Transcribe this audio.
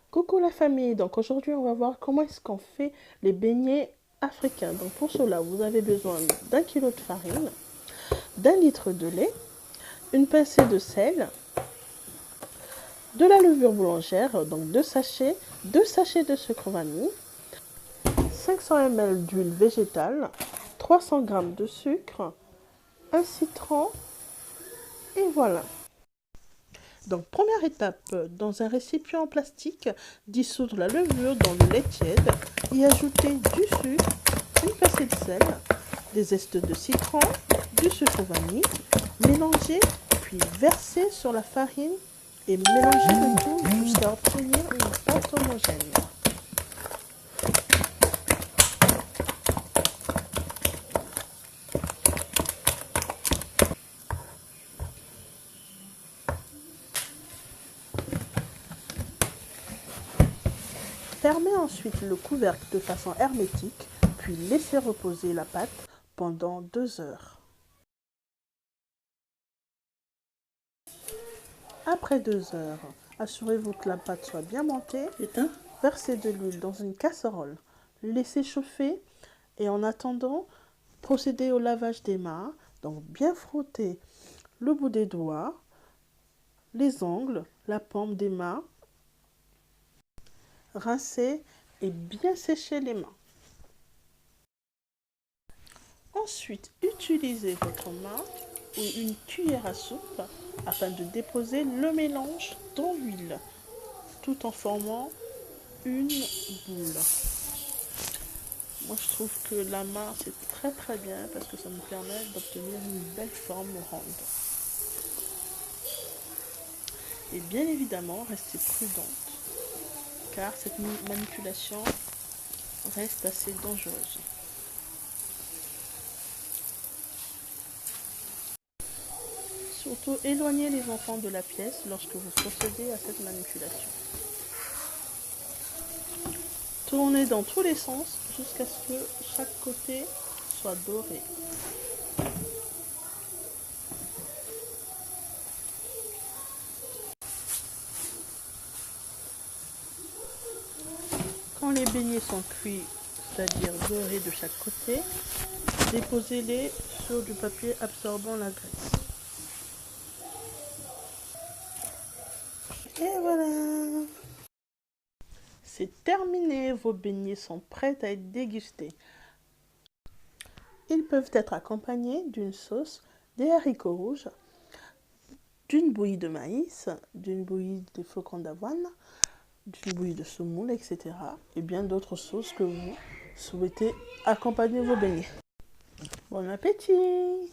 Coucou la famille, donc aujourd'hui on va voir comment est-ce qu'on fait les beignets africains. Donc pour cela vous avez besoin d'1 kg de farine, d'1 litre de lait, une pincée de sel, de la levure boulangère, donc 2 sachets, 2 sachets de sucre vanille, 500 ml d'huile végétale, 300 g de sucre, un citron et voilà. Donc première étape, dans un récipient en plastique, dissoudre la levure dans le lait tiède, y ajouter du sucre, une pincée de sel, des zestes de citron, du sucre vanille, mélanger puis verser sur la farine et mélanger le tout jusqu'à obtenir une pâte homogène. Fermez ensuite le couvercle de façon hermétique, puis laissez reposer la pâte pendant 2 heures. Après 2 heures, assurez-vous que la pâte soit bien montée. Versez de l'huile dans une casserole. Laissez chauffer et en attendant, procédez au lavage des mains. Donc bien frotter le bout des doigts, les ongles, la paume des mains. Rincez et bien sécher les mains. Ensuite, utilisez votre main ou une cuillère à soupe afin de déposer le mélange dans l'huile, tout en formant une boule. Moi, je trouve que la main, c'est très bien parce que ça nous permet d'obtenir une belle forme ronde. Et bien évidemment, restez prudente car cette manipulation reste assez dangereuse. Surtout, éloignez les enfants de la pièce lorsque vous procédez à cette manipulation. Tournez dans tous les sens jusqu'à ce que chaque côté soit doré. Quand les beignets sont cuits, c'est-à-dire dorés de chaque côté, déposez-les sur du papier absorbant la graisse. Et voilà! C'est terminé, vos beignets sont prêts à être dégustés. Ils peuvent être accompagnés d'une sauce, des haricots rouges, d'une bouillie de maïs, d'une bouillie de flocons d'avoine, d'une bouillie de semoule, etc. Et bien d'autres sauces que vous souhaitez accompagner vos beignets. Bon appétit!